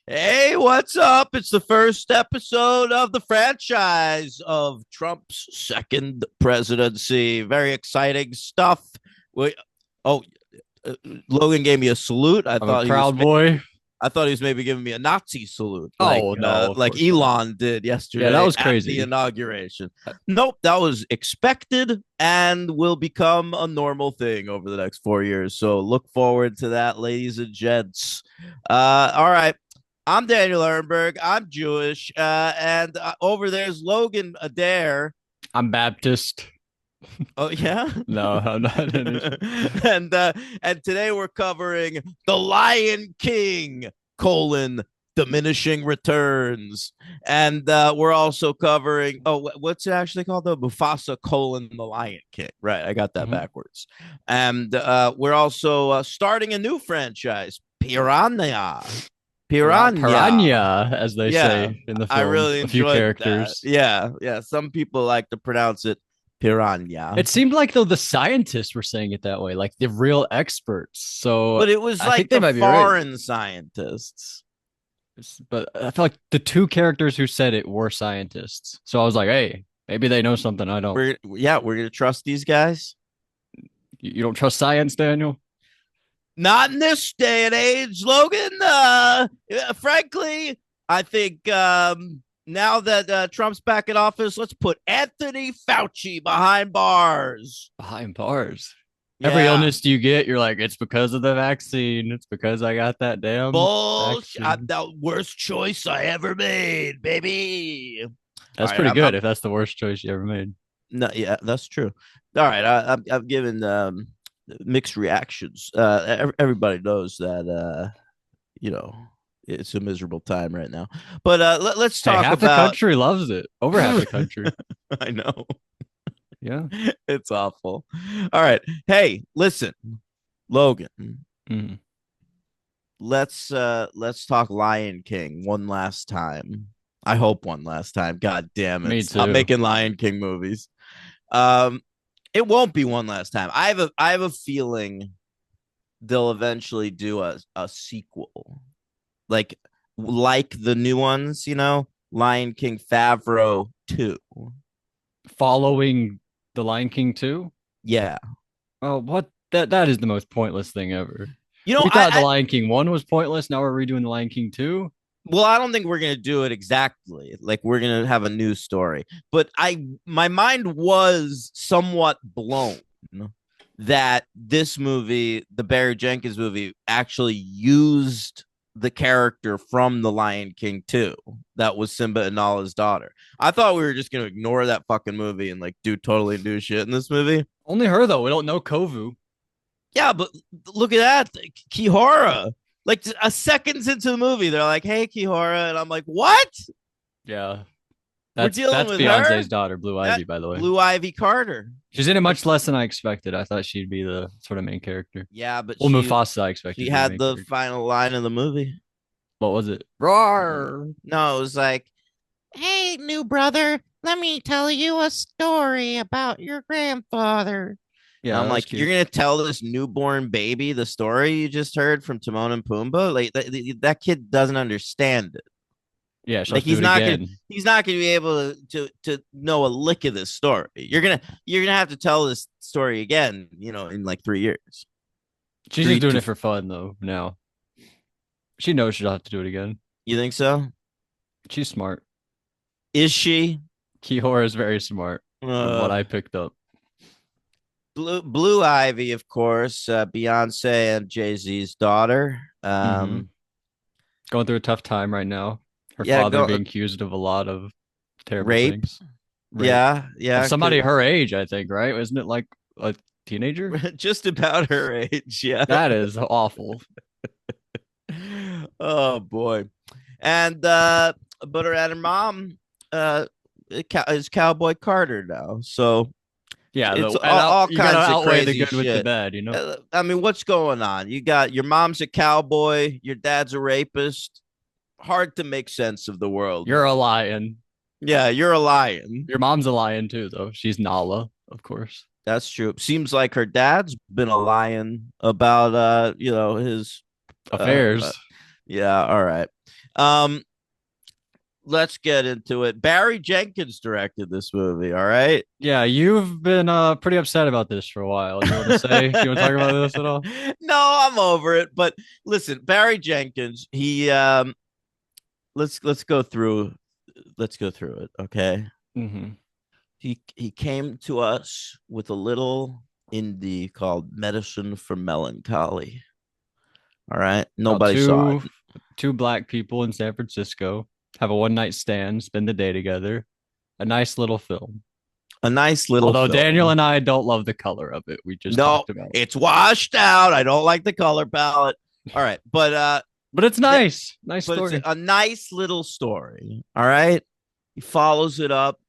Hey, what's up? It's the first episode of the franchise of Trump's second presidency. Very exciting stuff. We, oh, uh, Logan gave me a salute. I'm a proud boy. I thought he was maybe giving me a Nazi salute, Oh no, of like course not. Elon did Yeah, that yesterday was at the crazy. inauguration. Nope, that was expected and will become a normal thing over the next 4 years. So look forward to that, ladies and gents. All right. I'm Daniel Ehrenberg. I'm Jewish, and over there's Logan Adair. I'm Baptist. Oh yeah, No, I'm not in it. and uh, and today we're covering the Lion King: diminishing returns, and we're also covering what's it actually called? The Mufasa: the Lion King. Right, I got that Mhm. backwards. And we're also starting a new franchise, Piranha. Piranha. Piranha, as they Yeah, say in the I film. really A few enjoyed that. characters. Yeah, yeah. Some people like to pronounce it piranha, It seemed like though the scientists were saying it that way, like the real experts. So but it was I think like they the might be right. foreign scientists. But I feel like the two characters who said it were scientists. So I was like, hey, maybe they know something I don't. We're gonna trust these guys. You don't trust science, Daniel? Not in this day and age, Logan. Frankly, I think now that Trump's back in office, let's put Anthony Fauci behind bars. Behind bars. Every Yeah, illness you get, you're like, it's because of the vaccine. It's because I got that damn bullshit. vaccine. The worst choice I ever made, baby. All That's right, pretty good if that's the worst choice you ever made. no, yeah, that's true. All right, I've given mixed reactions. Everybody knows that you know it's a miserable time right now. But let's Hey, talk half the about. country loves it. Over half the country. I know Yeah. it's awful. All right, hey, listen, Logan. Mhm. Let's talk Lion King one last time. I hope one last time. God damn it! Me Stop too. making Lion King movies. Um, it won't be one last time. I have a feeling they'll eventually do a sequel, like like the new ones. Lion King Favreau 2. Following The Lion King 2? Yeah, Oh, what? That is the most pointless thing ever. you know We I, thought The I Lion King 1 was pointless. Now we're redoing The Lion King 2. well, I don't think we're gonna do it exactly. Like we're gonna have a new story, but my mind was somewhat blown that this movie, the Barry Jenkins movie, actually used the character from The Lion King 2. That was Simba and Nala's daughter. I thought we were just gonna ignore that fucking movie and like do totally new shit in this movie. Only her, though. We don't know Kovu. Yeah, but look at that, Kihara. Like a seconds into the movie, they're like, "Hey, Kihara," and I'm like, "What? Yeah. We're That's dealing that's with her?" Beyonce's daughter, Blue That Ivy, by the way. Blue Ivy Carter. She's in it Like, much less than I expected. I thought she'd be the sort of main character. yeah, but Well, she Mufasa, I she expected to be the had main the character. final line of the movie. What was it? No, Roar! no, it was like, "Hey, new brother, let me tell you a story about your grandfather." And Yeah, I'm that was like, "You're cute. gonna tell this newborn baby the story you just heard from Timon and Pumbaa? Like that kid doesn't understand it. Yeah, she'll Like have to do he's it not gonna again. he's not gonna be able to know a lick of this story. You're gonna have to tell this story again, in like 3 years. She's just Three doing to it for fun, though, now. She knows she'll have to do it again. You think so? She's smart. Is she? Kihora is very smart, from what Uh, I picked up. Blue Ivy, of course, Beyonce and Jay-Z's daughter. Hmm. Going through a tough time right now. Her Yeah, father go being accused of a lot of terrible rape. things. Rape. Yeah, Of yeah, somebody her age, I think, right? Isn't it like a teenager? just about her age. Yeah. That is awful. Oh boy. And her mom uh is Cowboy Carter now. So Yeah, it's and all you gotta kinds of outweigh the crazy good with the shit. bad, you know? I mean, what's going on? You got your mom's a cowboy, your dad's a rapist. Hard to make sense of the world. You're a lion. Yeah, you're a lion. Your mom's a lion too, though. She's Nala, of course. That's true. Seems like her dad's been a lion about his uh, uh Affairs. Yeah, all right. Um, let's get into it. Barry Jenkins directed this movie, all right? Yeah, you've been pretty upset about this for a while. You want to say? You want to talk about this at all? No, I'm over it. But listen, Barry Jenkins, he let's go through it, okay? Hmm. He came to us with a little indie called Medicine for Melancholy. All right. About Nobody saw two it. two black people in San Francisco have a one night stand, spend the day together. A nice little film. A nice little Although Daniel film. and I don't love the color of it. We just No, talked about. it's washed out. I don't like the color palette. All right, But it's th- nice. Nice but it's story. a nice little story. All right. He follows it up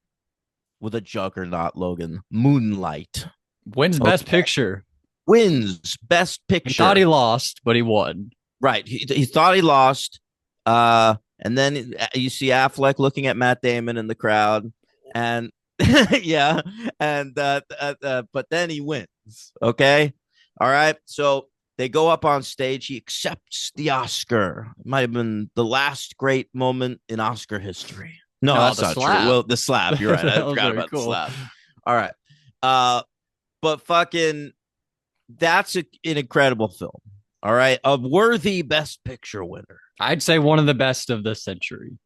with a juggernaut, Logan. Moonlight. Wins best Okay. picture. Wins best He thought he picture. lost, but he won. Right. He thought he lost. And then you see Affleck looking at Matt Damon in the crowd, and yeah, and but then he wins. Okay. All right. So they go up on stage. He accepts the Oscar. It might have been the last great moment in Oscar history. No, No, that's the not true. slap. Well, the slap. You're right. I That was forgot very about the cool. slap. All right. Uh, but fucking that's an incredible film. All right, a worthy Best Picture winner. I'd say one of the best of the century.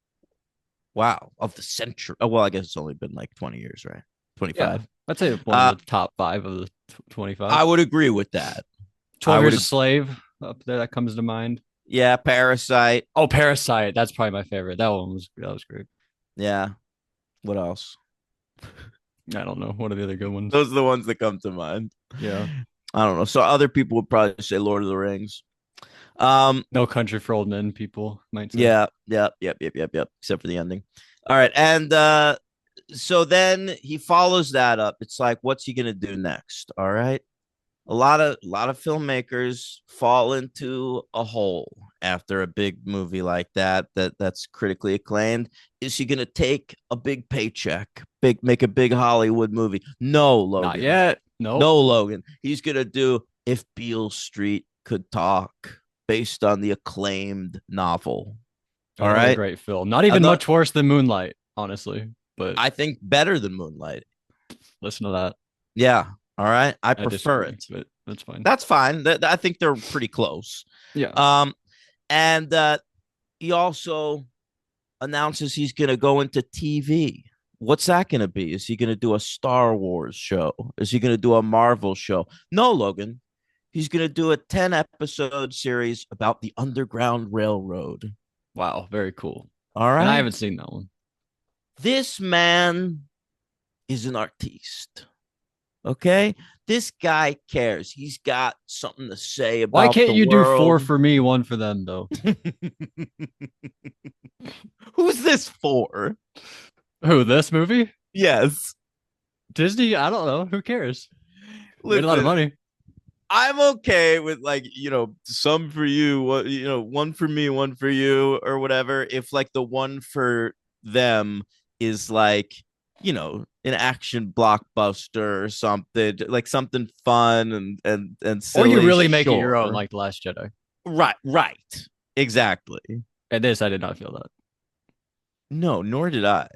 Wow, of the century. Oh well, I guess it's only been like 20 years, right? Yeah, 25. I'd say one of Uh, the top five of the 25. I would agree with that. I 12 Years would. a Slave up there that comes to mind. Yeah, Parasite. Oh, Parasite. That's probably my favorite. That was great. Yeah. What else? I don't know. What are the other good ones? Those are the ones that come to mind. Yeah. I don't know. So other people would probably say Lord of the Rings. Um. No Country for Old Men, people might say. Yeah. Yeah. Yep. Except for the ending. All right. And so then he follows that up. It's like, what's he gonna do next? All right. A lot of filmmakers fall into a hole after a big movie like that's critically acclaimed. Is he going to take a big paycheck, make a big Hollywood movie? No, Not Logan. yet. Nope. No, Logan. He's going to do If Beale Street Could Talk, based on the acclaimed novel. All Another right. great film. Not even Another, much worse than Moonlight, honestly. But I think better than Moonlight. listen to that. Yeah. All right. I I prefer disagree, it. but that's fine. That's fine. I think they're pretty close. Yeah. Um, and he also announces he's going to go into TV. What's that going to be? Is he going to do a Star Wars show? Is he going to do a Marvel show? No, Logan. He's going to do a 10 episode series about the Underground Railroad. Wow. Very cool. All And I right. haven't seen that one. This man is an artiste. Okay. This guy cares. He's got something to say Why about can't the you do four world. for me, one for them, though? Who's this for? Who, this movie? Yes. Disney? I don't know. Who cares? Made a lot of Listen, money. I'm okay with like, some for you, one for me, one for you, or whatever. If like the one for them is like, an action blockbuster or something, like something fun and Or you silly, really make it your own, sure. like The Last Jedi. Right. Exactly. And this, I did not feel that. No, nor did I.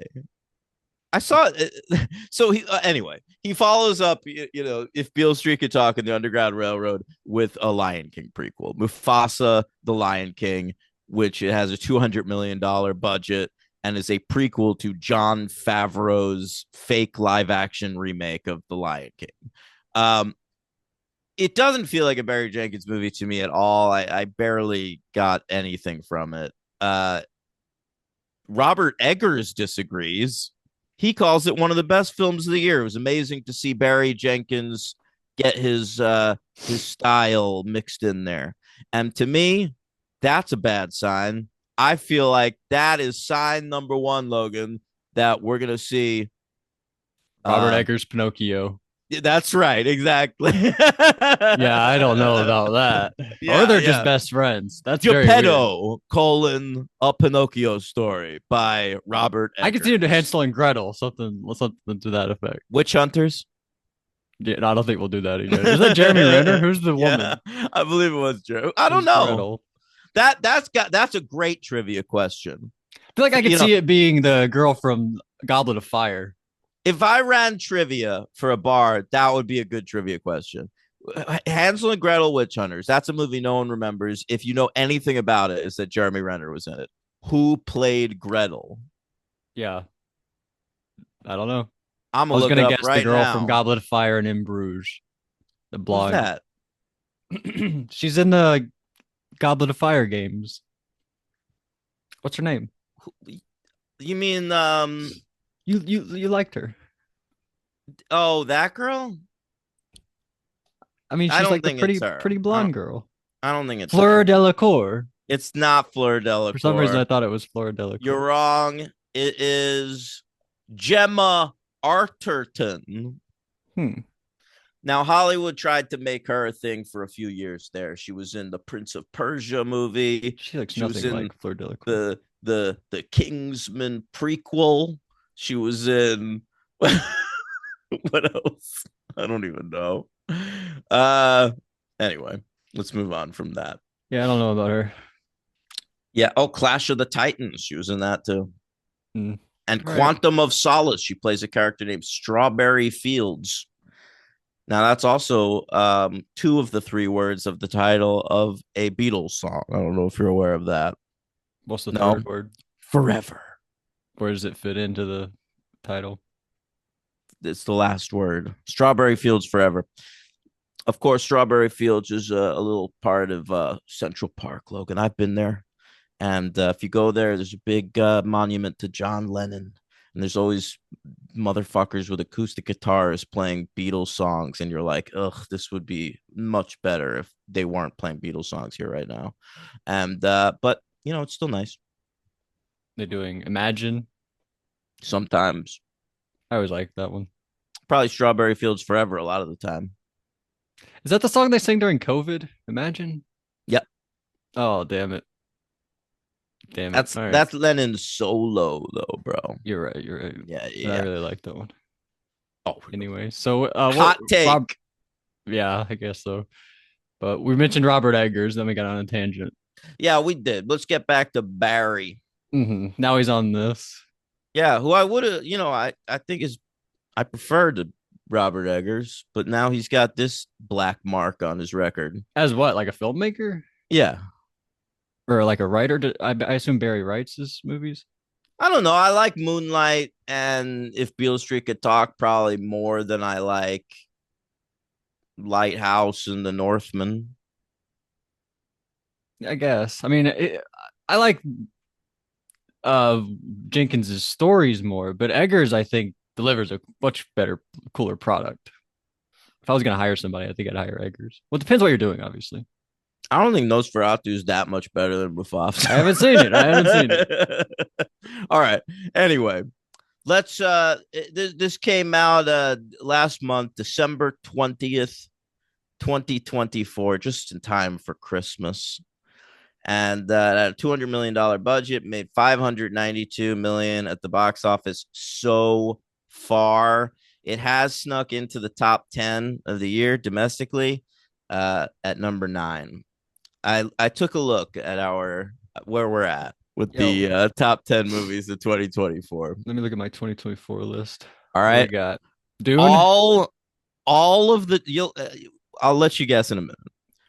I saw it. So anyway, he follows up, if Beale Street could talk in the Underground Railroad with a Lion King prequel, Mufasa, the Lion King, which it has a $200 million budget and is a prequel to John Favreau's fake live action remake of the Lion King. It doesn't feel like a Barry Jenkins movie to me at all. I barely got anything from it. Robert Eggers disagrees. He calls it one of the best films of the year. It was amazing to see Barry Jenkins get his style mixed in there. And to me, that's a bad sign. I feel like that is sign number one, Logan, that we're gonna see. Robert Eggers' Pinocchio. That's right, exactly. Yeah, I don't know about that. Or they're just best friends. That's very weird. Geppetto, a Pinocchio story by Robert Eggers. I could see it to Hansel and Gretel, something to that effect. Witch Hunters. Yeah, no, I don't think we'll do that again. Is that Jeremy Renner? Who's the woman? I believe it was Jeremy. I don't know. Gretel? That's a great trivia question. I feel like I could You know, see it being the girl from Goblet of Fire. if I ran trivia for a bar, that would be a good trivia question. Hansel and Gretel Witch Hunters. That's a movie no one remembers. If you know anything about it, is that Jeremy Renner was in it. Who played Gretel? Yeah, I don't know. I'm I gonna was look it gonna up guess the right girl from now. Goblet of Fire and In Bruges, the Who's blonde. that? She's in the Goblet of Fire games. What's her name? You mean You liked her. oh, that girl? I mean, I she's don't like the think it's pretty her. I don't, blonde girl. I don't think it's Fleur her. Delacour. It's not Fleur For some reason, I Delacour. thought it was Fleur You're Delacour. wrong. It is Gemma Arterton. Hmm. Now, Hollywood tried to make her a thing for a few years there. She was in the Prince of Persia movie. She looks She was nothing in like Fleur Delacour. the Kingsman prequel. She was in what else? I don't even know. Uh anyway, let's move on from that. Yeah, I don't know about her. Yeah, oh, Clash of the Titans. She was in that too. Hmm. And All right. Quantum of Solace. She plays a character named Strawberry Fields. Now that's also two of the three words of the title of a Beatles song. I don't know if you're aware of that. What's the No, third word? Forever. Where does it fit into the title? It's the last word. Strawberry Fields Forever. Of course, Strawberry Fields is a little part of Central Park, Logan. I've been there. And if you go there, there's a big monument to John Lennon. And there's always motherfuckers with acoustic guitars playing Beatles songs. And you're like, ugh, this would be much better if they weren't playing Beatles songs here right now. And, but, it's still nice. They're doing Imagine. Sometimes. I always like that one. Probably Strawberry Fields Forever a lot of the time. Is that the song they sang during COVID? Imagine. Yep. Oh, damn it. Damn it. That's All right. that's Lennon's solo though, bro. You're right. You're right. Yeah, But I yeah. really like that one. Oh, Anyway, so hot Rob, take. yeah, I guess so. But we mentioned Robert Eggers, then we got on a tangent. Yeah, we did. Let's get back to Barry. Now he's on this. Yeah, who I would have, I think I prefer to Robert Eggers, but now he's got this black mark on his record. As what, like a filmmaker? Yeah. Or like a writer? I assume Barry writes his movies. I don't know. I like Moonlight and If Beale Street Could Talk probably more than I like Lighthouse and The Northman. I guess. I mean, I like uh Jenkins's stories more, but Eggers, I think, delivers a much better, cooler product. If I was gonna hire somebody, I think I'd hire Eggers. Well, it depends what you're doing, obviously. I don't think Nosferatu is that much better than Mufasa. I haven't seen it. I haven't seen it. All right. Anyway, let's this came out last month, December 20th, 2024, just in time for Christmas. And at a $200 million budget, made 592 million at the box office so far. It has snuck into the top 10 of the year domestically at number 9. I took a look at where we're at with Yo, the top 10 movies of 2024. let me look at my 2024 list. All What do we right. got? Dune. All of the I'll let you guess in a minute.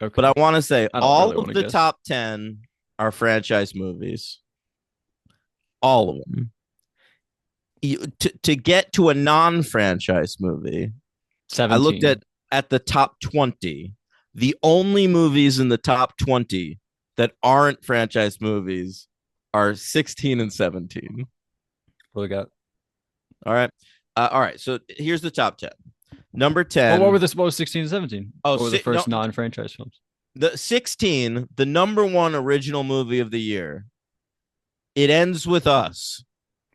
Okay. But I want to say I don't all really of want to the guess. top 10 are franchise movies. All of them. To get to a non-franchise movie, 17. I looked at the top 20. The only movies in the top 20 that aren't franchise movies are 16 and 17. What we got? All right. All right. So here's the top 10. Number Well, 10. what were the what was 16 and 17? Oh, What were the first no, non-franchise films? the 16, the number one original movie of the year. It Ends With Us.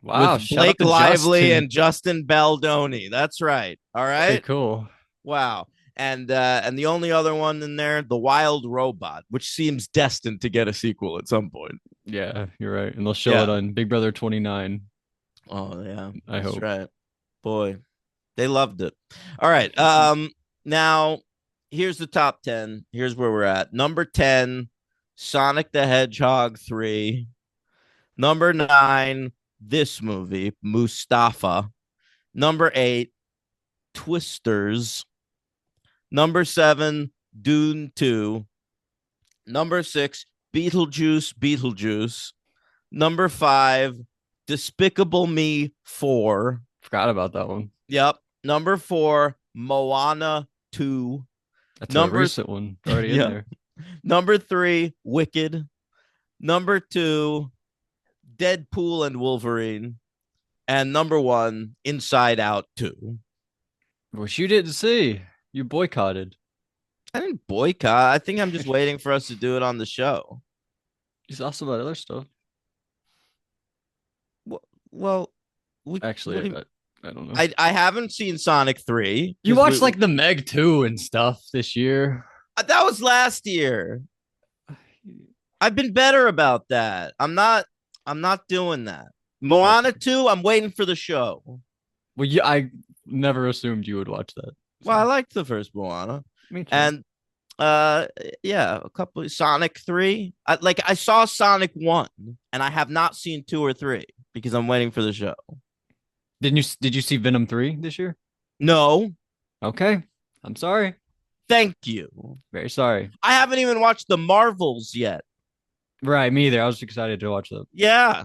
Wow, With shout out Blake to Lively Justin. and Justin Baldoni. That's right. All Very right. cool. Wow. And the only other one in there, The Wild Robot, which seems destined to get a sequel at some point. Yeah, you're right. And they'll show Yeah. it on Big Brother 29. Oh yeah, I that's hope. right. Boy, they loved it. All right. Now here's the top 10. Here's where we're at. Number 10, Sonic the Hedgehog 3. Number 9, this movie, Mustafa. Number 8, Twisters. Number 7, Dune 2. Number 6, Beetlejuice. Number 5, Despicable Me 4. Forgot about that one. Yep. Number 4, Moana 2. That's a Number recent one already in yeah. there. Number 3, Wicked. Number 2, Deadpool and Wolverine. And number 1, Inside Out 2. Which you didn't see. You boycotted. I didn't boycott. I think I'm just waiting for us to do it on the show. You saw some of that other stuff. Well, we, Actually, I don't know. I haven't seen Sonic 3. You watched like the Meg 2 and stuff this year. That was last year. I've been better about that. I'm not doing that. Moana 2, I'm waiting for the show. Well, yeah, I never assumed you would watch that. Well, I liked the first Moana. Me too. And yeah, a couple of Sonic 3. I saw Sonic 1 and I have not seen 2 or 3 because I'm waiting for the show. Did you see Venom 3 this year? No. Okay. I'm sorry. Thank you. Very sorry. I haven't even watched the Marvels yet. Right, me either. I was excited to watch that. Yeah.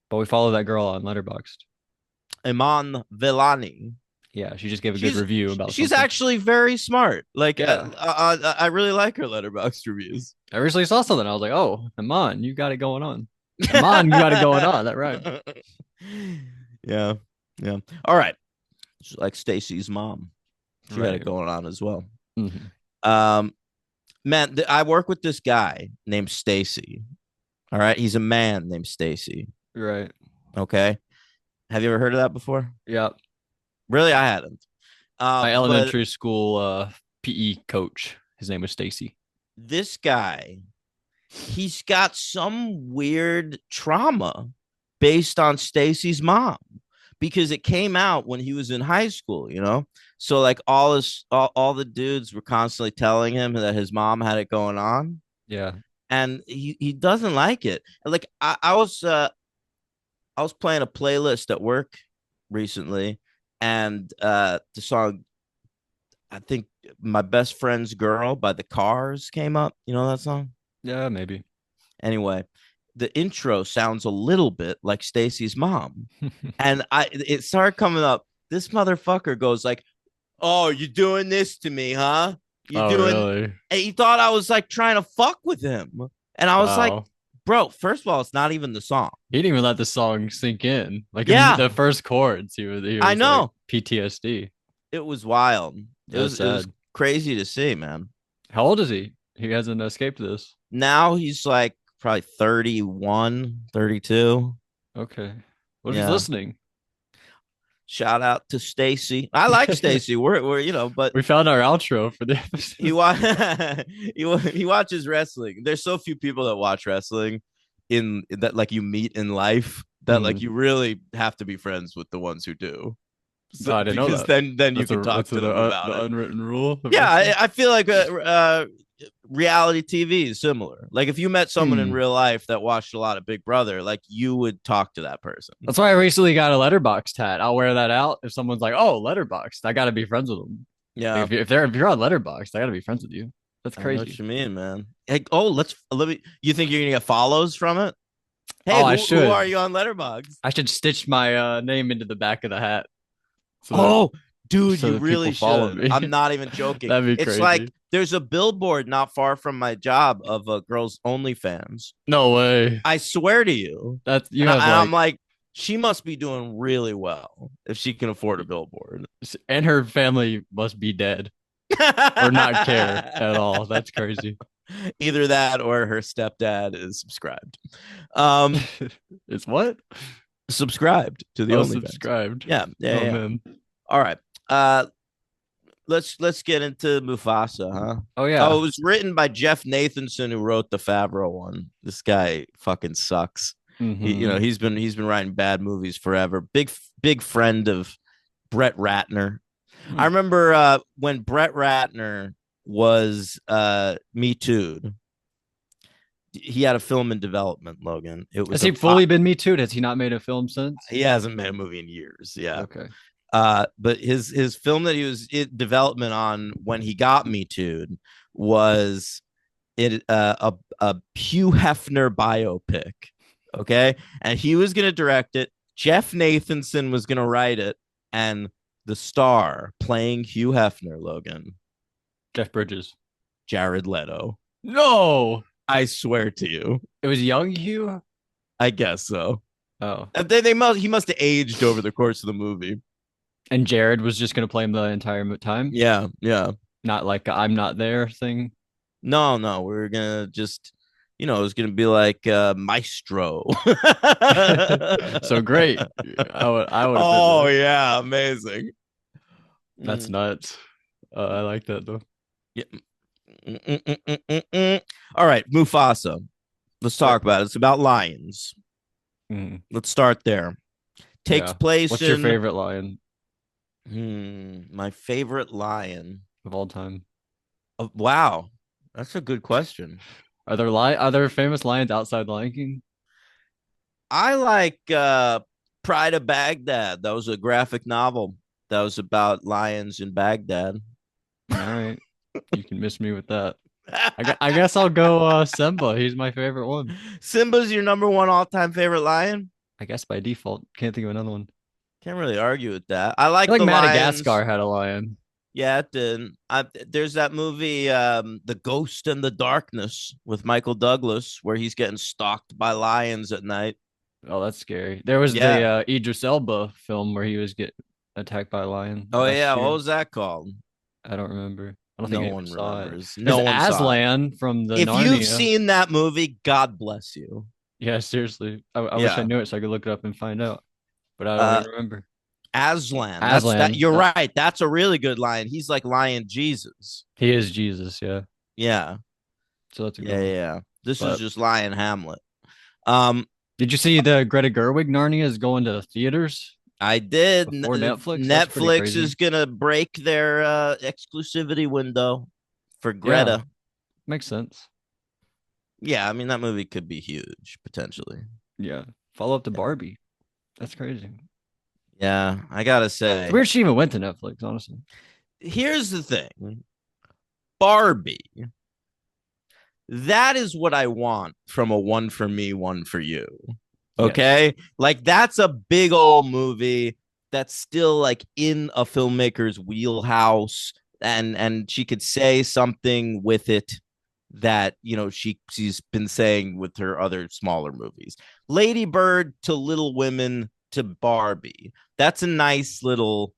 But we follow that girl on Letterboxd. Iman Vellani. Yeah, she just gave a good review about She's something. actually very smart. Like, Yeah. I really like her Letterboxd reviews. I recently saw something. I was like, oh, Iman, you got it going on. Iman, you got it going on. That right. Yeah. Yeah. All right. She's like Stacy's mom. She got Right. it going on as well. Mhm. Man, I work with this guy named Stacy. All right. He's a man named Stacy. Right. Okay. Have you ever heard of that before? Yeah. Really? I hadn't. My elementary school PE coach. His name was Stacy. This guy, he's got some weird trauma based on Stacy's mom because it came out when he was in high school, you know? So like all the dudes were constantly telling him that his mom had it going on. Yeah. And he doesn't like it. Like I was playing a playlist at work recently, and the song, I think My Best Friend's Girl by the Cars came up. You know that song? Yeah, maybe. Anyway, the intro sounds a little bit like Stacy's mom. And it started coming up. This motherfucker goes like, "Oh, you doing this to me, huh? You doing?" Really? And he thought I was like trying to fuck with him. And I was like, Wow. bro, first of all, it's not even the song. He didn't even let the song sink in. Like Yeah. the first chords, he was I know. like PTSD. It was wild. It That's was sad. crazy to see, man. How old is he? He hasn't escaped this. Now he's like probably 31, 32. Okay. What if Yeah. he's listening? Shout out to Stacy. I like Stacy. We're but We found our outro for the episode. he watches wrestling. There's so few people that watch wrestling in that like you meet in life that like you really have to be friends with the ones who do. No, I didn't know Because that. then you can talk to them about the it. unwritten rule. Yeah, I feel like reality TV is similar. Like if you met someone in real life that watched a lot of Big Brother, like you would talk to that person. That's why I recently got a Letterboxd tat. I'll wear that out if someone's like, "Oh, Letterboxd, I got to be friends with them." Yeah, Like, if you're on Letterboxd, I got to be friends with you. That's I know what crazy. you mean, man. Like, oh, let me. You think you're gonna get follows from it? Hey, Oh, I who should. are you on Letterboxd? I should stitch my name into the back of the hat. So Oh, dude, so you that really people follow should. me. I'm not even joking. That'd be It's crazy. like there's a billboard not far from my job of girls only fans. No way. I swear to you. That's you And have I'm like, she must be doing really well if she can afford a billboard. and her family must be dead or not care at all. That's crazy. Either that or her stepdad is subscribed. It's what? Subscribed to the OnlyFans. Subscribed. Yeah. Oh, Yeah. man. All right. Let's get into Mufasa, huh? Oh yeah. Oh, it was written by Jeff Nathanson, who wrote the Favreau one. This guy fucking sucks. Mhm. He's been writing bad movies forever. Big friend of Brett Ratner. I remember when Brett Ratner was Me Too'd. He had a film in development, Logan. It Has was he a fully been Me Too? Has he not made a film since? he hasn't made a movie in years. Yeah. Okay. But his film that he was in development on when he got Me Too was a Hugh Hefner biopic. Okay. And he was going to direct it. Jeff Nathanson was going to write it. And the star playing Hugh Hefner, Logan, Jeff Bridges. Jared Leto. No, I swear to you. it was young Hugh. I guess so. Oh, He must have aged over the course of the movie. and Jared was just gonna play him the entire time, Yeah, yeah. not like a I'm not there thing. No, no, we're gonna just, it was gonna be like Maestro. So great. I would have been Oh there. yeah, amazing. That's Mm, nuts. I like that though. yeah. All right, Mufasa. Let's Wait. talk about it. It's about lions. Mm, Let's start there. Takes yeah. place What's your in favorite lion my favorite lion. of all time? Oh, wow, that's a good question. Are there famous lions outside Lion King? I like Pride of Baghdad. That was a graphic novel that was about lions in Baghdad. All right, you can miss me with that. I guess I'll go Simba. He's my favorite one. Simba's your number one all-time favorite lion. I guess by default. Can't think of another one. Can't really argue with that. I I feel like like the lions. Madagascar had a lion. Yeah, it did. There's that movie, The Ghost and the Darkness, with Michael Douglas, where he's getting stalked by lions at night. Oh, that's scary. There was the Yeah. Idris Elba film where he was get attacked by a lion Oh last yeah. What year. was that called? I don't remember. I don't think No anyone one saw it. remembers. There's No one saw it. Aslan from the If you've Narnia. seen that movie, God bless you. Yeah, seriously. I wish I Yeah. knew it so I could look it up and find out, but I don't Uh, even remember. Aslan. That's that. Aslan. You're right. That's a really good lion. He's like Lion Jesus. He is Jesus. Yeah. Yeah. So that's a good Yeah. one. Yeah. This is But just Lion Hamlet. Um, did you see the Greta Gerwig Narnia is going to the theaters I did. before Netflix? That's pretty Netflix crazy. is gonna break their exclusivity window for Yeah, Greta. makes sense. Yeah, I mean that movie could be huge potentially. Yeah. Follow up to Barbie. That's crazy. Yeah, I gotta It's say, weird she even went to Netflix, honestly. here's the thing: Barbie. That is what I want from a one for me, one for you. Yes. Okay, like that's a big old movie that's still like in a filmmaker's wheelhouse, and she could say something with it that she's been saying with her other smaller movies. Lady Bird to Little Women to Barbie. That's a nice little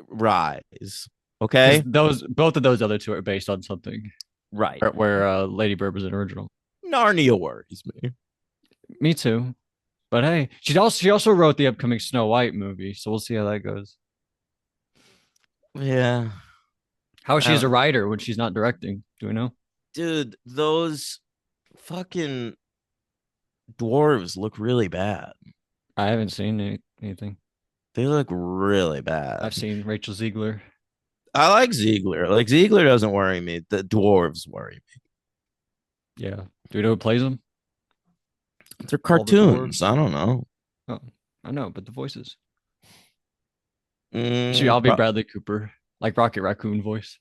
rise. Because Okay, those both of those other two are based on something right. where Lady Bird was an original. Narnia worries me. Me too. But hey, she also wrote the upcoming Snow White movie, so we'll see how that goes. Yeah, How is she as a writer when she's not directing? Do we know? dude, those fucking dwarves look really bad. I haven't seen anything. They look really bad. I've seen Rachel Ziegler. I like Ziegler. Like Ziegler doesn't worry me. The dwarves worry me. Yeah. Do we know who plays them? They're All the cartoons. dwarves. I don't know. Oh, I know, but the voices. Should Mm, all be Bradley Cooper, like Rocket Raccoon voice.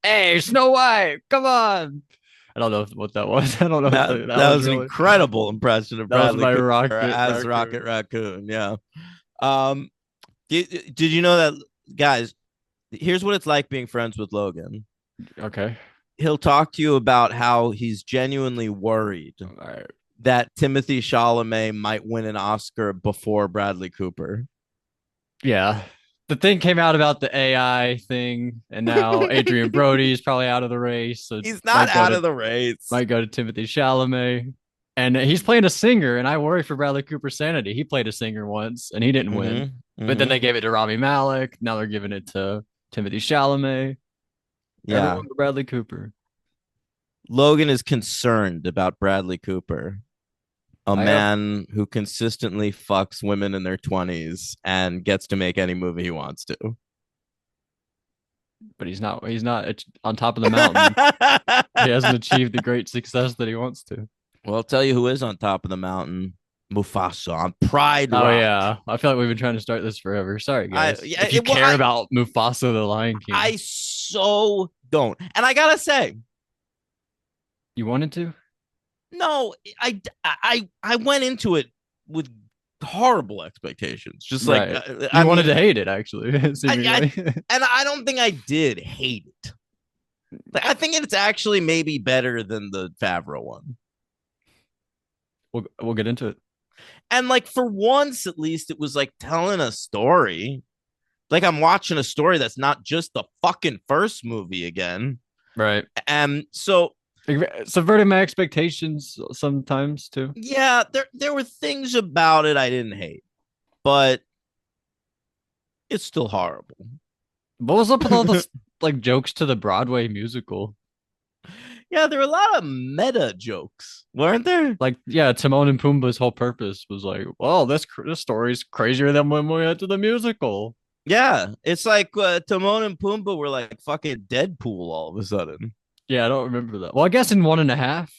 Hey, Snow White, come on. I don't know what that was. I don't know that if that was was an really. incredible impression of That was Bradley my Cooper Rocket as Rocket Raccoon. Raccoon. Yeah. Um. Did you know that, guys? Here's what it's like being friends with Logan. Okay. He'll talk to you about how he's genuinely worried All right. that Timothy Chalamet might win an Oscar before Bradley Cooper. Yeah. The thing came out about the AI thing, and now Adrian Brody is probably out of the race. So it He's not out of the race. might go to Timothy Chalamet. And he's playing a singer, and I worry for Bradley Cooper's sanity. He played a singer once and he didn't win. But then Mm-hmm. they gave it to Rami Malek. Now they're giving it to Timothy Chalamet. Yeah. Everyone but Bradley Cooper. Logan is concerned about Bradley Cooper, a I have man who consistently fucks women in their 20s and gets to make any movie he wants to. but he's not on top of the mountain. He hasn't achieved the great success that he wants to. Well, I'll tell you who is on top of the mountain. Mufasa on Pride Oh Rock. yeah, I feel like we've been trying to start this forever. Sorry, I guys. yeah, If you well, care about Mufasa the Lion King, I so don't. And I gotta say, you wanted to. no, I went into it with horrible expectations. Just like Right. I You wanted mean, to hate it, actually, I seemingly. and I don't think I did hate it. Like, I think it's actually maybe better than the Favreau one. We'll get into it. And like for once, at least, it was like telling a story. Like I'm watching a story that's not just the fucking first movie again. Right. And so Subverting my expectations sometimes too. yeah, there were things about it I didn't hate, but it's still horrible. What was up with all those like jokes to the Broadway musical? Yeah, there were a lot of meta jokes, weren't there? Like, yeah, Timon and Pumbaa's whole purpose was like, well, this story's crazier than when we went to the musical. Yeah, it's like Timon and Pumbaa were like fucking Deadpool all of a sudden. Yeah, I don't remember that. Well, I guess in one and a half.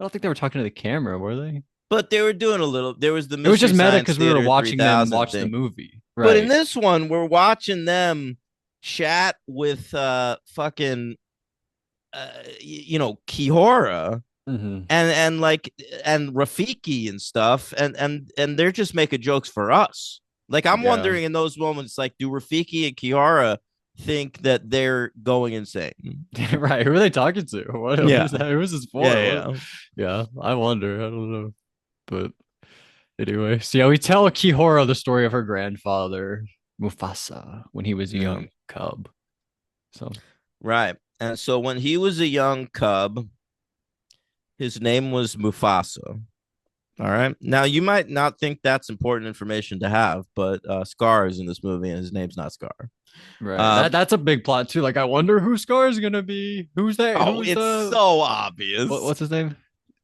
I don't think they were talking to the camera, were they? But they were doing a little. There was the It was just Mystery meta Science because we were Theater watching them 3000 watch the thing. movie. But in Right. this one, we're watching them chat with fucking Kihora Mm-hmm. and Rafiki and stuff, and they're just making jokes for us. Like I'm Yeah. wondering in those moments, like, do Rafiki and Kihara think that they're going insane? Right. Who are they talking to? What Yeah, was that? Who was this for? yeah, What? yeah. Yeah, I wonder. I don't know. But anyway, so yeah, we tell Kihora the story of her grandfather, Mufasa, when he was a Yeah. young cub. So Right. And so when he was a young cub, his name was Mufasa. All right. Now you might not think that's important information to have, but Scar is in this movie, and his name's not Scar. right. Uh, That's a big plot too. Like I wonder who Scar is gonna be. Who's that? oh, Who's it's the so obvious. what's his name?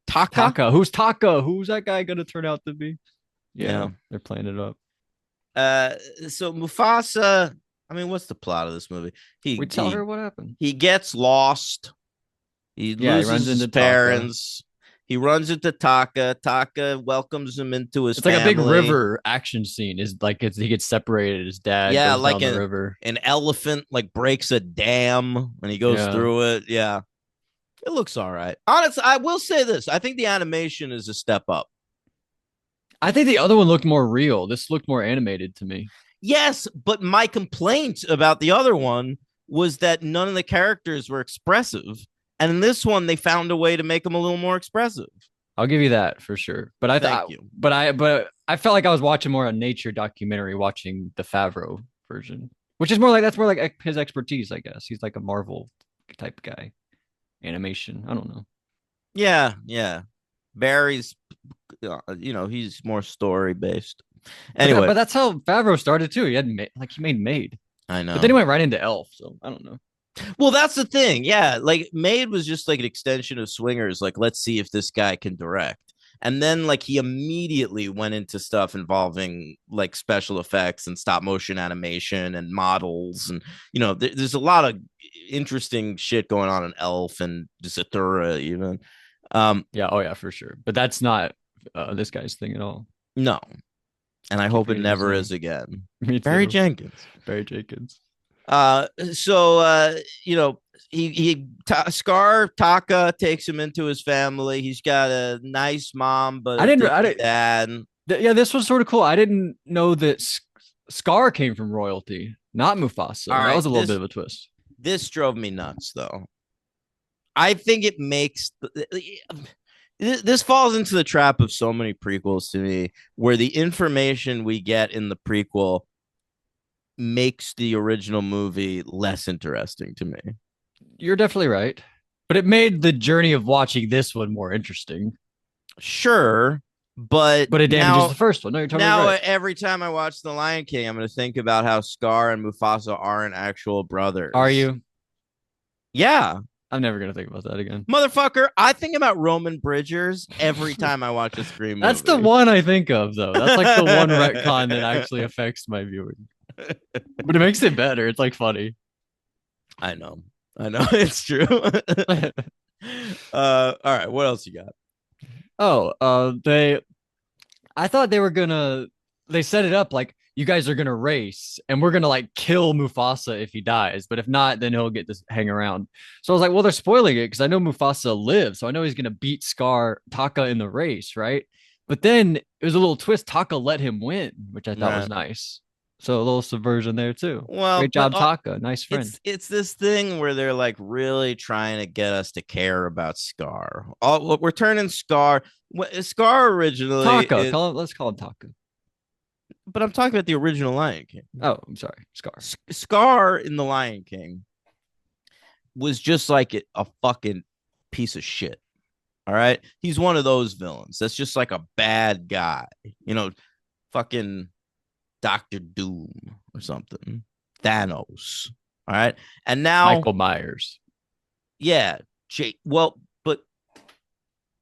Taka. Taka. Who's Taka? Who's that guy gonna turn out to be? Yeah, Yeah. they're playing it up. Uh, so Mufasa. I mean, what's the plot of this movie? We He tell he her what happened. he gets lost. He Yeah, he loses runs his into Taka. parents. He runs into Taka. Taka welcomes him into his It's like a big family. river action scene. Is like he gets separated. His dad Yeah, goes like down the river. an elephant like breaks a dam and he goes Yeah. through it. Yeah, it looks all right. Honestly, I will say this: I think the animation is a step up. I think the other one looked more real. This looked more animated to me. Yes, but my complaint about the other one was that none of the characters were expressive, and in this one, they found a way to make them a little more expressive. I'll give you that for sure. But I Thank thought, you. but I felt like I was watching more a nature documentary, watching the Favreau version, which is more like that's more like his expertise, I guess. He's like a Marvel type guy, animation. I don't know. Yeah, yeah. Barry's, he's more story based. Anyway, But that's how Favreau started too. He had he made Made, I but then he know. went right into Elf. So I don't know. Well, that's the thing. Yeah, like Made was just like an extension of Swingers. Like, let's see if this guy can direct. And then like he immediately went into stuff involving like special effects and stop motion animation and models and there's a lot of interesting shit going on in Elf and Zathura even. Yeah, oh yeah, for sure. But that's not this guy's thing at all. No, and I Keep hope it forgetting his never name. is again. Me Barry too. Jenkins. Barry Jenkins. So Scar Taka takes him into his family. He's got a nice mom, but a I dicky didn't. dad. Yeah, this was sort of cool. I didn't know that Scar came from royalty, not Mufasa. All That right, was a little bit of a twist. this drove me nuts though. I think it makes this falls into the trap of so many prequels to me, where the information we get in the prequel makes the original movie less interesting to me. You're definitely right, but it made the journey of watching this one more interesting. Sure, but But it damages now the first one. No, you're totally now right. every time I watch The Lion King, I'm going to think about how Scar and Mufasa aren't actual Are brothers. you? Yeah, I'm never gonna think about that again. motherfucker. I think about Roman Bridgers every time I watch a Scream That's movie. the one I think of, though. That's like the one retcon that actually affects my viewing. But it makes it better. It's like funny. I know. I know. It's true. All right. What else you got? Oh, I thought they were gonna. They set it up like you guys are gonna race, and we're gonna like kill Mufasa if he dies. But if not, then he'll get to hang around. So I was like, well, they're spoiling it because I know Mufasa lives, so I know he's gonna beat Scar Taka in the race, right? But then it was a little twist. Taka let him win, which I thought was Right. nice. So a little subversion there too. Well, Great but job, Taka. Nice friend. it's this thing where they're like really trying to get us to care about Scar. All look, we're turning Scar. Scar originally, Taka. Let's call him Taka. but I'm talking about the original Lion King. Oh, I'm sorry, Scar. Scar in the Lion King was just like a fucking piece of shit. All right, he's one of those villains that's just like a bad guy. You know, fucking Doctor Doom or something. Thanos. All right. And now, Michael Myers, yeah, well, but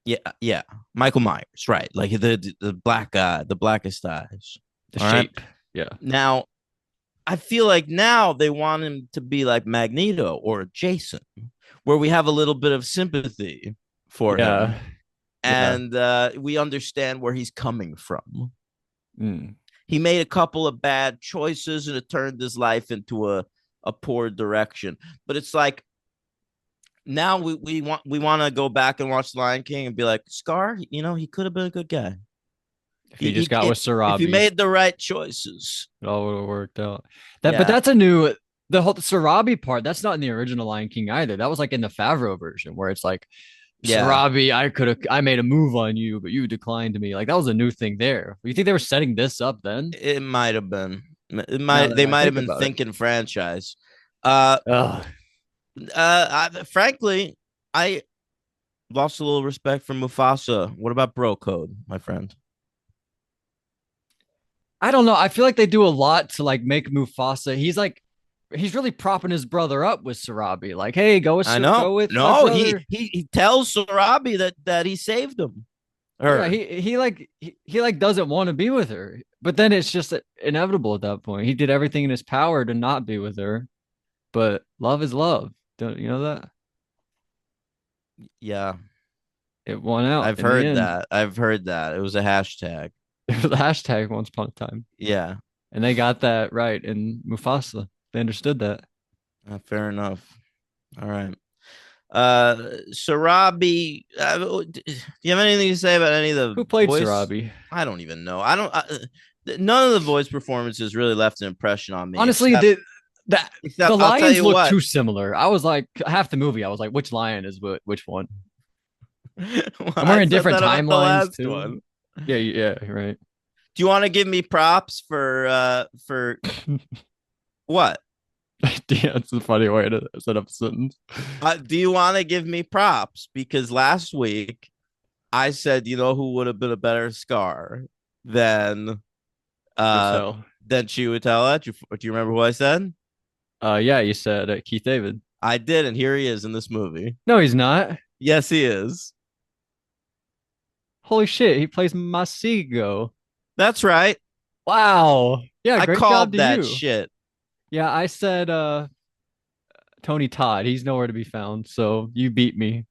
yeah, yeah, Michael Myers, right? Like the black guy, the blackest eyes. the All right. shape. Yeah. Now, I feel like now they want him to be like Magneto or Jason, where we have a little bit of sympathy for Yeah. him, Yeah. and we understand where he's coming from. Mm. He made a couple of bad choices and it turned his life into a poor direction. But it's like now we want to go back and watch Lion King and be like, Scar, he could have been a good guy. If he just got with If he Sarabi, made the right choices. it all would have worked out. But Yeah. that's a new the whole Sarabi part. That's not in the original Lion King either. That was like in the Favreau version where it's like Yeah. Sarabi, I made a move on you, but you declined me. Like that was a new thing there. You think they were setting this up then? It might have been. Now that They I might have think been about it. thinking franchise. Uh Ugh. frankly, I lost a little respect for Mufasa. What about Bro Code, my friend? I don't know. I feel like they do a lot to like make Mufasa. He's really propping his brother up with Sarabi. Like, hey, I know. go with my No, he brother. he he tells Sarabi that he saved him. Yeah, Her. he like doesn't want to be with her, but then it's just inevitable at that point. He did everything in his power to not be with her, but love is love. Don't you know that? Yeah, It won out I've in the heard end. that. I've heard that. It was a hashtag. It was a hashtag once upon a time, Yeah, and they got that right in Mufasa. They understood that. fair enough. All right. Sarabi, do you have anything to say about any of the Who played voice? Sarabi? I don't even know. I don't. None of the voice performances really left an impression on me, Honestly, that the except I'll tell lions you look what. too similar. I was like, half the movie, I was like, which lion is which one? Well, And we're I in said different that about the timelines last too. one. Yeah, right. Do you want to give me props for what? Yeah, it's a funny way to set up a sentence. Do you want to give me props? Because last week I said, who would have been a better Scar than uh Chiwetel. Chiwetel? Do you remember who I said? Yeah, you said Keith David. I did, and here he is in this movie. No, he's not. Yes, he is. Holy shit, he plays Masigo. That's right. Wow. Yeah, I great job called to that you. shit. Yeah, I said Tony Todd. He's nowhere to be found. So you beat me.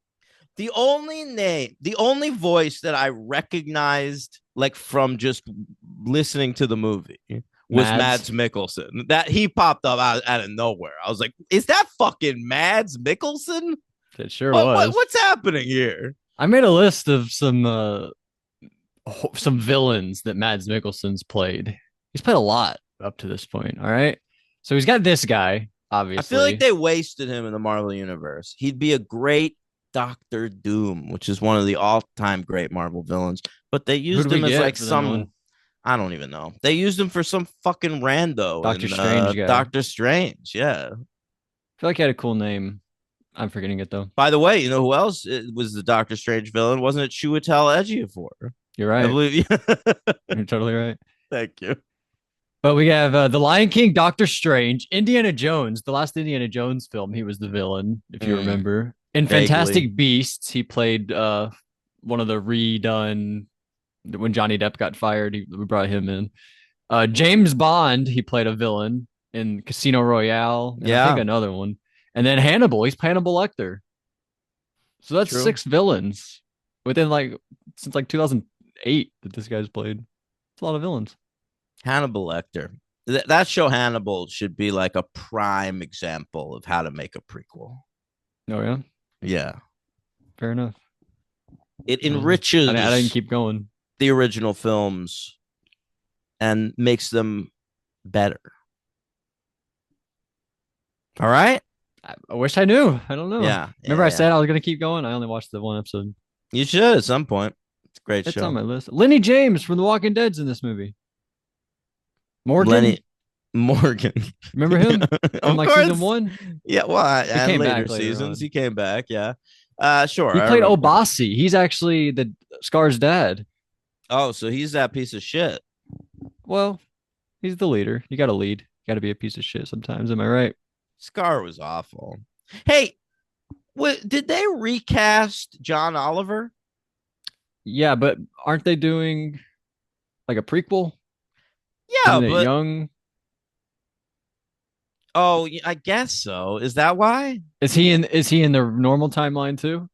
The only voice that I recognized, like from just listening to the movie, was Mads. Mads Mikkelsen. That he popped up out of nowhere. I was like, "Is that fucking Mads Mikkelsen? It sure What was. what's happening here?" I made a list of some villains that Mads Mikkelsen's played. He's played a lot up to this point. All right. So he's got this guy, I feel like obviously. they wasted him in the Marvel universe. He'd be a great Doctor Doom, which is one of the all-time great Marvel villains. But they Who do used we him as get like for the new one? I don't even know. They used him for some fucking rando Doctor in Strange guy. I Doctor Strange. Yeah. feel like he had a cool name. I'm forgetting it though. By the way, you know who else was the Doctor Strange villain? Wasn't it Chiwetel Ejiofor? You're I right. believe. You're totally right. Thank you. But we have The Lion King, Doctor Strange, Indiana Jones, the last Indiana Jones film. He was the villain, if you remember. In Vaguely. Fantastic Beasts, he played one of the redone when Johnny Depp got fired. We brought him in. James Bond, he played a villain in Casino Royale, and I think Yeah. another one. And then Hannibal, he's Hannibal Lecter. So that's True. 6 villains within like since like 2008 that this guy's played. It's a lot of villains. Hannibal Lecter. That show Hannibal should be like a prime example of how to make a prequel. Oh yeah, Yeah. fair enough. It I didn't enriches keep going. the original films and makes them better. All right? I wish I knew. I don't know. Yeah. Remember I Yeah. said I was gonna keep going. I only watched the one episode. You should at some point. It's a great It's on show. my list. Lenny James from The Walking Dead's in this movie. Morgan, Lenny Morgan. remember him from Of like season course. one? Yeah, well, He and came later back later seasons on. he came back. Yeah. Sure, He I played remember. Obasi. He's actually the Scar's dad. Oh, so he's that piece of shit. Well, he's the leader. You got to lead. You got to be a piece of shit sometimes. Am I right? Scar was awful. Hey, did they recast John Oliver? Yeah, but aren't they doing like a prequel? Yeah, Isn't it but young? oh, I guess so. Is that why? Is he in the normal timeline too?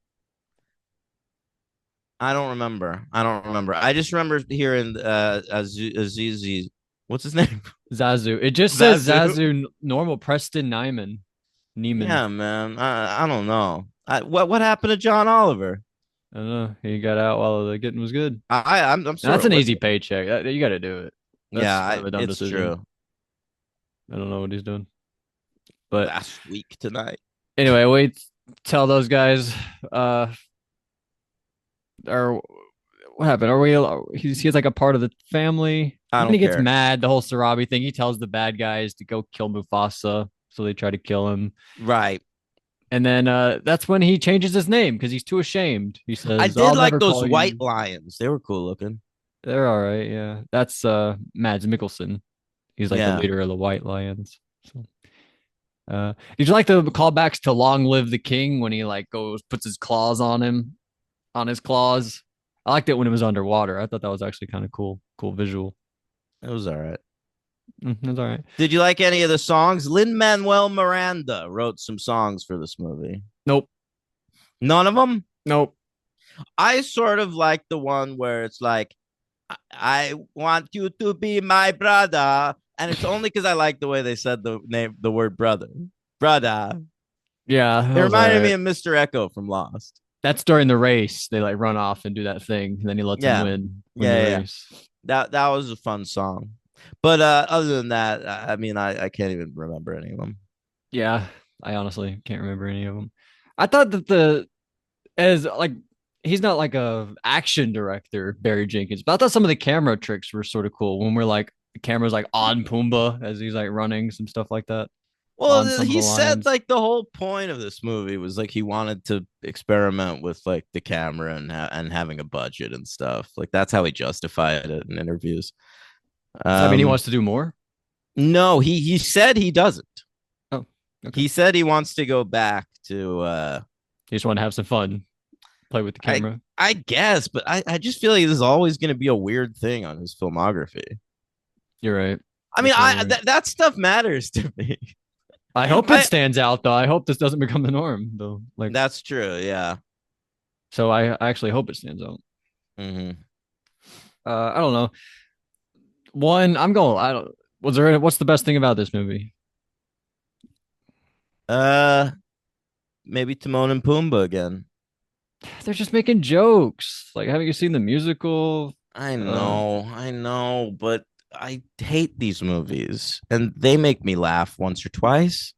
I don't remember. I don't remember. I just remember hearing Azizi. What's his name? Zazu. It just says Zazu. Zazu normal Preston Nyman. Neiman. Yeah, man. I don't know. What happened to John Oliver? I don't know. He got out while the getting was good. I'm sort That's of an with easy you. paycheck. You got to do it. That's Yeah, kind of a dumb it's decision. true. I don't know what he's doing. But Last week tonight. anyway, wait, tell those guys, uh, or what happened? Are we? He's like a part of the family. I And then don't he gets care. mad. The whole Sarabi thing. He tells the bad guys to go kill Mufasa, so they try to kill him. Right. And then that's when he changes his name because he's too ashamed. He I says, did "I'll like never those call white you." lions. They were cool looking. They're all right. Yeah, that's Mads Mikkelsen. He's like the Yeah. leader of the White Lions. So, did you like the callbacks to "Long Live the King" when he like goes puts his claws on him, on his claws? I liked it when it was underwater. I thought that was actually kind of cool visual. It was all right. That's all right. Did you like any of the songs? Lin Manuel Miranda wrote some songs for this movie. Nope. None of them. Nope. I sort of like the one where it's like, I want you to be my brother. And it's only because I like the way they said the word brother. Brother. Yeah, It that was all reminded me right. of Mr. Echo from Lost. That's during the race. They like run off and do that thing, and then he lets him Yeah. win the Yeah. Yeah. race. That was a fun song. But other than that, I mean, I can't even remember any of them. Yeah, I honestly can't remember any of them. I thought that the as like he's not like a action director, Barry Jenkins, but I thought some of the camera tricks were sort of cool when we're like the camera's like on Pumbaa as he's like running some stuff like that on Well, some of he the said lions. like the whole point of this movie was like he wanted to experiment with like the camera and having a budget and stuff. Like that's how he justified it in interviews. Does that mean he Um, wants to do more? no, he said he doesn't. Oh, okay. He said he wants to go back to He just want to have some fun, play with the I camera. I guess, but I just feel like this is always going to be a weird thing on his filmography. You're right. I You're mean, totally right. that stuff matters to me. I hope it I stands out though. I hope this doesn't become the norm though. Like, That's true. Yeah. so I actually hope it stands out. Hmm. I don't know. One, I'm going. I don't. Was there? What's the best thing about this movie? Uh, Maybe Timon and Pumbaa again. They're just making jokes. Like, haven't you seen the musical? I know, but I hate these movies, and they make me laugh once or twice.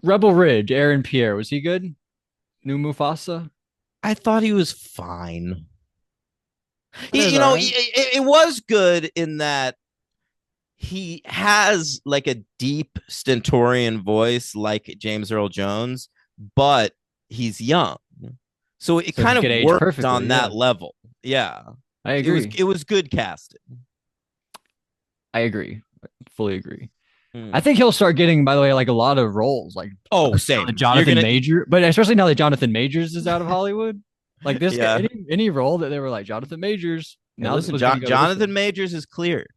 Rebel Ridge, Aaron Pierre, was he good? New Mufasa? I thought he was fine. That is You all know, right. it was good in that he has like a deep stentorian voice like James Earl Jones, but he's young. So it So he kind of could age worked perfectly. on Yeah, that level. Yeah. I It was agree. it was good casting. I agree. Fully agree. I Hmm. think he'll start getting, by the way, like a lot of roles, like Oh, especially now that same. You're Jonathan gonna Major, but especially now that Jonathan Majors is out of Hollywood. Like this guy, Yeah. any role that they were like Jonathan Majors, Hey, now this listen, was going to go to this Jonathan one. Majors is cleared.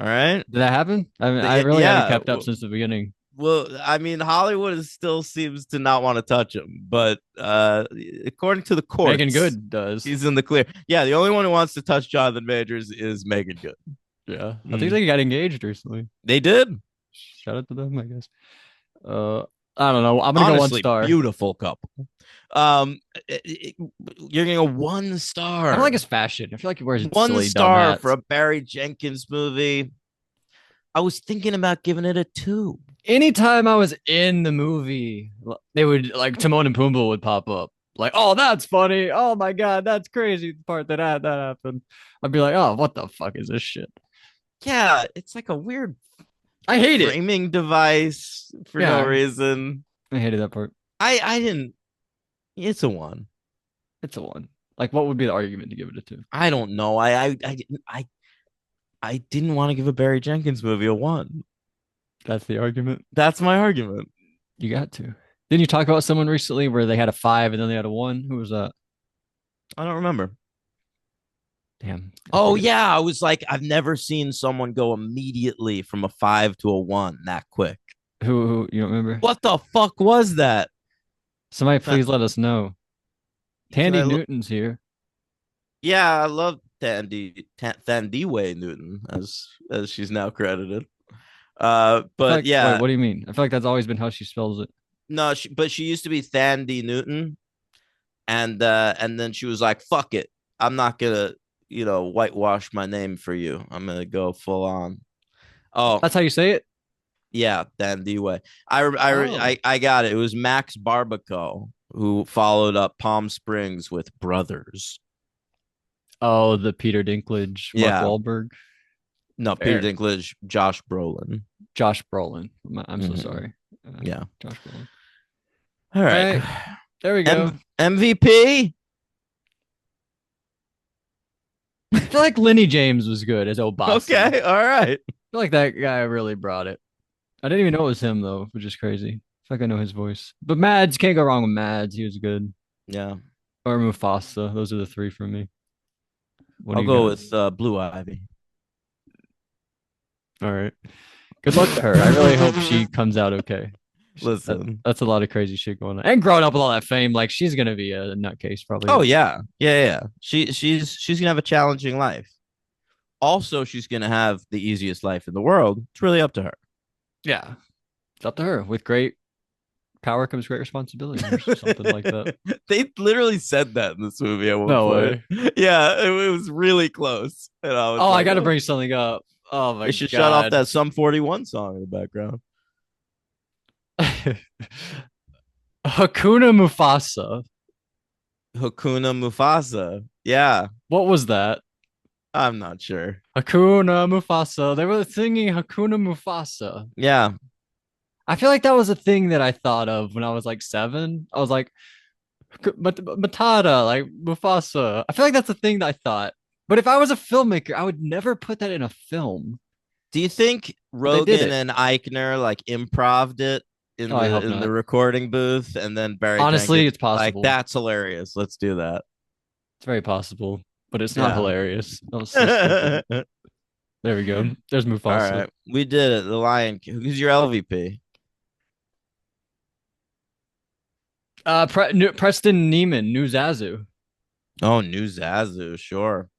All right. Did that happen? I mean, I really haven't Yeah. kept up since the beginning. Well, I mean, Hollywood still seems to not want to touch him, but according to the Megan courts, Good does. he's in the clear. Yeah, the only one who wants to touch Jonathan Majors is Megan Good. Yeah, I think Mm. they got engaged recently. They did. Shout out to them, I guess. Uh, I don't know. I'm gonna go one Honestly, star. beautiful couple. Um, you're gonna go one I don't star. like his fashion. I feel like he wears One silly dumb star for hats. a Barry Jenkins movie. I was thinking about giving it a two. Anytime I was in the movie, they would like Timon and Pumbaa would pop up. Like, oh, that's funny. Oh my god, that's crazy. The part that happened. I'd be like, oh, what the fuck is this shit? Yeah, it's like a weird I hate it. framing device for no Yeah, reason. I hated that part. I didn't. It's a one. It's a one. Like, what would be the argument to give it a two? I don't know. I didn't want to give a Barry Jenkins movie a one. That's the argument. That's my argument. You got to. Didn't you talk about someone recently where they had a five and then they had a one? Who was that? I don't remember. Damn. Oh yeah, I was like, I've never seen someone go immediately from a five to a one that quick. Who you don't remember? What the fuck was that? Somebody please let us know. Tandy Look? Newton's here. Yeah, I love Thandiwe Newton as she's now credited. But Like, wait, yeah, what do you mean? I feel like that's always been how she spells it. no, but she used to be Thandie Newton, and then she was like, "Fuck it, I'm not gonna, whitewash my name for you. I'm gonna go full on." Oh, That's how you say it? yeah, Thandiwe. I, Oh. I got it. It was Max Barbaco who followed up Palm Springs with Brothers. Oh, the Peter Dinklage, Mark Yeah, Wahlberg. no, Peter Fair. Dinklage, Josh Brolin. Josh Brolin. I'm so Mhm. sorry. Yeah. Josh Brolin. All All right. right. There we go. MVP. I feel like Lenny James was good as Obasi. I Okay. All right. feel like that guy really brought it. I didn't even know it was him though, which is crazy. I feel like I know his voice. But Mads, can't go wrong with Mads. He was good. Yeah. Or Mufasa. Those are the three for me. What do I'll you go got? with Blue Ivy. All right. Good luck to her. I really hope she comes out okay. Listen. That's a lot of crazy shit going on. And growing up with all that fame, like she's gonna be a nutcase probably. Oh yeah. Yeah, yeah. She's gonna have a challenging life. Also, she's gonna have the easiest life in the world. It's really up to her. Yeah. It's up to her. With great power comes great responsibility or something like that. They literally said that in this movie at one No point. way. Yeah, it was really close. And I was Oh, I like, gotta oh, bring something up. Oh my they should shut off god. that Sum 41 song in the background. Hakuna Mufasa. Hakuna Mufasa. Yeah, What was that? I'm not sure. Hakuna Mufasa. They were singing Hakuna Mufasa. Yeah, I feel like that was a thing that I thought of when I was like seven. I was like, Matata, like Mufasa. I feel like that's a thing that I thought. But if I was a filmmaker, I would never put that in a film. do you think But they did Rogan it. and Eichner like improved it in Oh, I the hope in the not. recording booth, and then Barry Honestly, Jenkins it's like possible. that's hilarious. Let's do that. It's very possible, but it's not Yeah. hilarious. That was so stupid. There we go. There's All Mufasa. right, we did it. The Lion King. Who's your LVP? Preston Neiman, New Zazu. Oh, New Zazu, sure.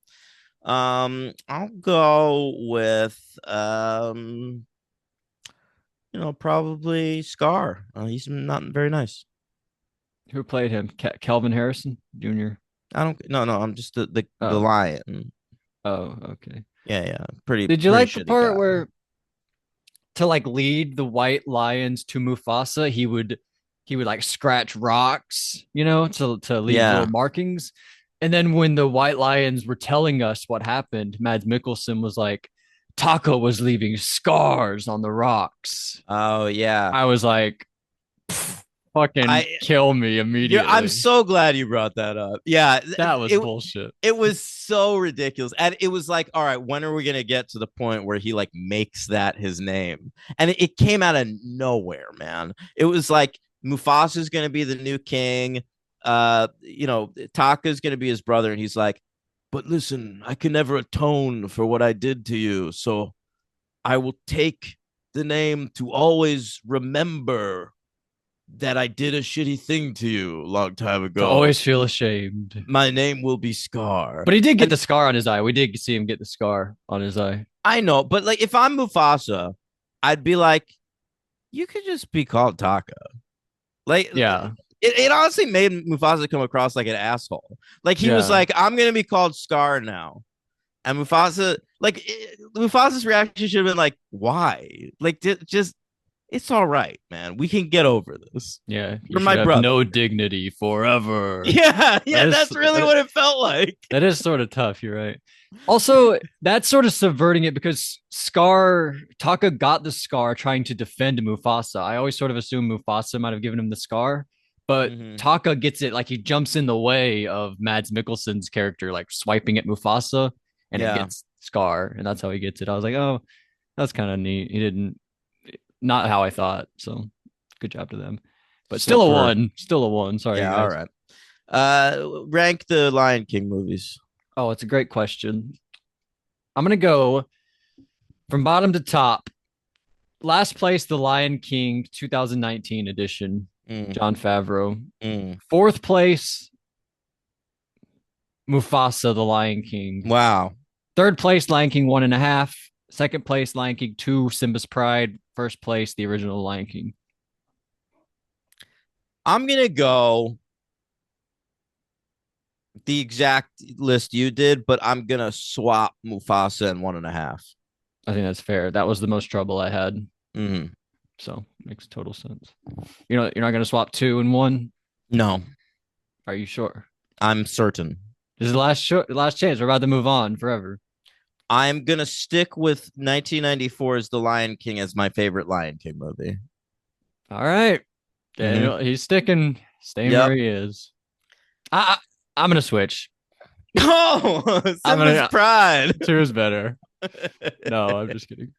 I'll go with probably Scar. He's not very nice. Who played him? Calvin Harrison Jr. I don't. No, no. I'm just the Oh, lion. oh, okay. Yeah, yeah. Pretty Did you pretty like the shitty part guy. where to like lead the white lions to Mufasa, he would like scratch rocks, to leave little Yeah. markings. And then when the white lions were telling us what happened, Mads Mikkelsen was like, Taco was leaving scars on the rocks. Oh yeah. I was like, fucking I. kill me Yeah. I'm immediately. so glad you brought that up. Yeah. That was It bullshit. it was so ridiculous, and it was like, all right, when are we gonna get to the point where he like makes that his name? And it came out of nowhere, man. It was like Mufasa's gonna be the new king. Taka's gonna be his brother, and he's like, but listen, I can never atone for what I did to you, so I will take the name to always remember that I did a shitty thing to you a long time To ago. always feel ashamed. My name will be Scar. But he did get And the scar on his eye. We did see him get the scar on his eye. I know, but like if I'm Mufasa, I'd be like, you could just be called Taka. Like Yeah. it honestly made Mufasa come across like an asshole. Like he was Yeah. like, I'm gonna be called Scar now. And Mufasa's reaction should have been like, why? Like just it's all right, man. We can get over this. Yeah. You You're should my have brother. no dignity forever. Yeah, That yeah, is that's really what it felt like. that is sort of tough. You're right. Also, that's sort of subverting it because Scar Taka got the scar trying to defend Mufasa. I always sort of assumed Mufasa might have given him the scar, but Mm-hmm. Taka gets it like he jumps in the way of Mads Mikkelsen's character, like swiping at Mufasa, and it Yeah. gets Scar, and that's how he gets it. I was like, oh, that's kind of neat. He didn't, not how I thought. So good job to them. But still a Subvert. one. Still a one. Sorry, Yeah, all guys. right. Rank the Lion King movies. Oh, it's a great question. I'm gonna go from bottom to top. Last place, The Lion King 2019 edition, Mm, John Favreau. mm. Fourth place, Mufasa, The Lion King. Wow. Third place, Lion King 1.5. Second place, Lion King 2, Simba's Pride. First place, the original Lion King. I'm gonna go the exact list you did, but I'm gonna swap Mufasa and 1.5. I think that's fair. That was the most trouble I had. Mm-hmm. So makes total sense. You're not gonna swap 2 and 1? No, Are you sure? I'm certain. This is the last chance. We're about to move on forever. I'm gonna stick with 1994's The Lion King as my favorite Lion King movie. All right. Daniel, Mm-hmm. he's staying Yep. where he is. I, I'm gonna switch. Oh, I'm Simba's gonna Pride. two is better. No, I'm just kidding.